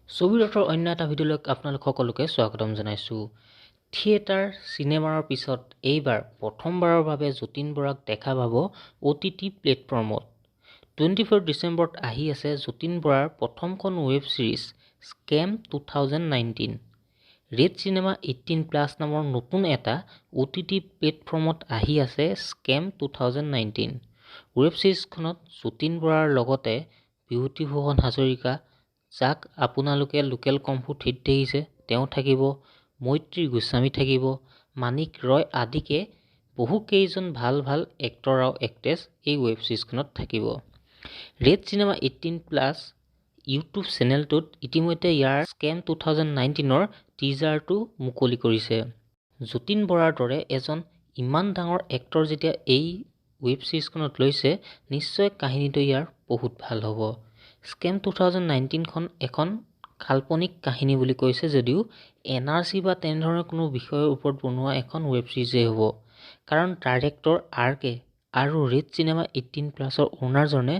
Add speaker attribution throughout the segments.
Speaker 1: ছবিৰতৰ অন্য এটা ভিডিঅ'লৈ আপোনালোক সকলোকে স্বাগতম জনাইছোঁ। থিয়েটাৰ চিনেমাৰ পিছত এইবাৰ প্ৰথমবাৰৰ বাবে যতীন বৰাক দেখা পাব OTT প্লেটফৰ্মত। 24 ডিচেম্বৰত আহি আছে যতীন বৰাৰ প্ৰথমখন web series scam 2019। Red cinema 18+ নামৰ নতুন এটা OTT প্লেটফৰ্মত আহি আছে স্কেম 2019। ৱেব ছিৰিজখনত যতীন বৰাৰ লগতে বিভূতিভূষণ হাজৰিকা, যাক আপোনালোকে লোকেল কমফুট হিট দেখিছে, তেওঁ থাকিব, মৈত্ৰী গোস্বামী থাকিব, মানিক ৰয় আদিকে বহুকেইজন ভাল ভাল এক্টৰ আৰু এক্ট্ৰেছ এই ৱেব ছিৰিজখনত থাকিব। ৰেড চিনেমা 18+ ইউটিউব চেনেলটোত ইতিমধ্যে ইয়াৰ স্কেম 2019ৰ টিজাৰটো মুকলি কৰিছে। যতীন বৰাৰ দৰে এজন ইমান ডাঙৰ এক্টৰ যেতিয়া এই ৱেব ছিৰিজখনত লৈছে, নিশ্চয় কাহিনীটো ইয়াৰ বহুত ভাল হ'ব। স্কেম 2019খন এখন কাল্পনিক কাহিনী বুলি কৈছে যদিও NRC বা তেনেধৰণৰ কোনো বিষয়ৰ ওপৰত বনোৱা এখন ৱেব ছিৰিজেই হ'ব। কাৰণ ডাইৰেক্টৰ RK আৰু ৰেড চিনেমা 18+ৰ অ'নাৰজনে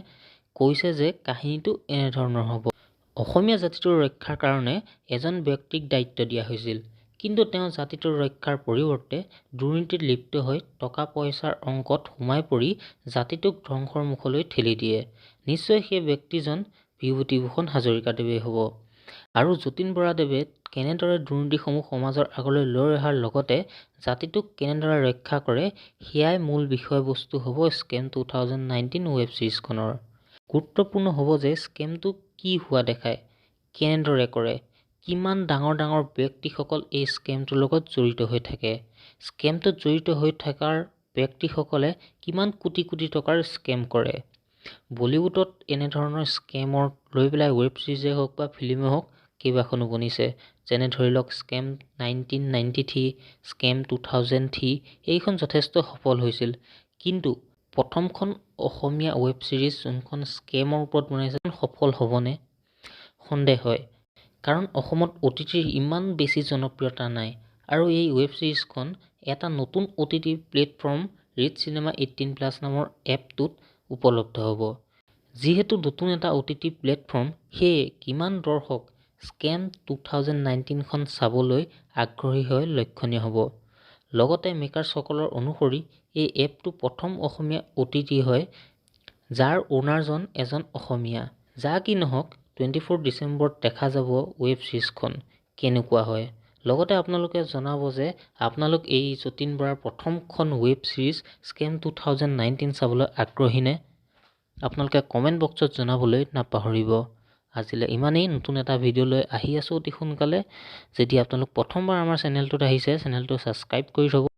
Speaker 1: কৈছে যে কাহিনীটো এনেধৰণৰ হ'ব। অসমীয়া জাতিটোৰ ৰক্ষাৰ কাৰণে এজন ব্যক্তিক দায়িত্ব দিয়া হৈছিল, কিন্তু তেওঁ জাতিটোৰ ৰক্ষাৰ পৰিৱৰ্তে দুৰ্নীতিত লিপ্ত হৈ টকা পইচাৰ অংকত সোমাই পৰি জাতিটোক ধ্বংসৰ মুখলৈ ঠেলি দিয়ে। নিশ্চয় সেই ব্যক্তিজন বিভূতিভূষণ হাজৰিকাদেৱেই হ'ব। আৰু যতীন বৰাদেৱে কেনেদৰে দুৰ্নীতিসমূহ সমাজৰ আগলৈ লৈ অহাৰ লগতে জাতিটোক কেনেদৰে ৰক্ষা কৰে, সেয়াই মূল বিষয়বস্তু হ'ব স্কেম 2019 ৱেব ছিৰিজখনৰ। গুৰুত্বপূৰ্ণ হ'ব যে স্কেমটো কি হোৱা দেখায়, কেনেদৰে কৰে, কিমান ডাঙৰ ডাঙৰ ব্যক্তিসকল এই স্কেমটোৰ লগত জড়িত হৈ থাকে, স্কেমটোত জড়িত হৈ থকাৰ ব্যক্তিসকলে কিমান কোটি কোটি টকাৰ স্কেম কৰে। বলিউডত এনেধৰণৰ স্কেমৰ লৈ পেলাই ৱেব ছিৰিজেই হওক বা ফিল্মেই হওক কেইবাখনো বনিছে। যেনে ধৰি লওক স্কেম 1993, স্কেম 2003, এইখন যথেষ্ট সফল হৈছিল। কিন্তু প্ৰথমখন অসমীয়া ৱেব ছিৰিজ যোনখন স্কেমৰ ওপৰত বনাইছে সফল হ'বনে? সন্দেহ হয়। কাৰণ অসমত OTTৰ ইমান বেছি জনপ্ৰিয়তা নাই। আৰু এই ৱেব ছিৰিজখন এটা নতুন OTT প্লেটফৰ্ম ৰেড চিনেমা 18+ নামৰ এপটোত উপলব্ধ হ'ব। যিহেতু নতুন এটা OTT প্লেটফৰ্ম, সেয়ে কিমান দৰ্শক স্কেম 2019খন চাবলৈ আগ্ৰহী হয় লক্ষণীয় হ'ব। লগতে মেকাৰ্ছসকলৰ অনুসৰি এই এপটো প্ৰথম অসমীয়া OTT হয়, যাৰ অ'নাৰজন এজন অসমীয়া। যা কি নহওক 24 ডিচেম্বৰত দেখা যাব ৱেব ছিৰিজখন কেনেকুৱা হয়। লগতে আপোনালোকে জনাব যে আপোনালোক এই যতীন বৰাৰ প্ৰথমখন ৱেব ছিৰিজ স্কেম 2019 চাবলৈ আগ্ৰহী নে? আপোনালোকে কমেণ্ট বক্সত জনাবলৈ নাপাহৰিব। আজিলৈ ইমানেই। নতুন এটা ভিডিঅ' লৈ আহি আছোঁ অতি সোনকালে। যদি আপোনালোক প্ৰথমবাৰ আমাৰ চেনেলটোত আহিছে, চেনেলটো ছাবস্ক্ৰাইব কৰি থ'ব।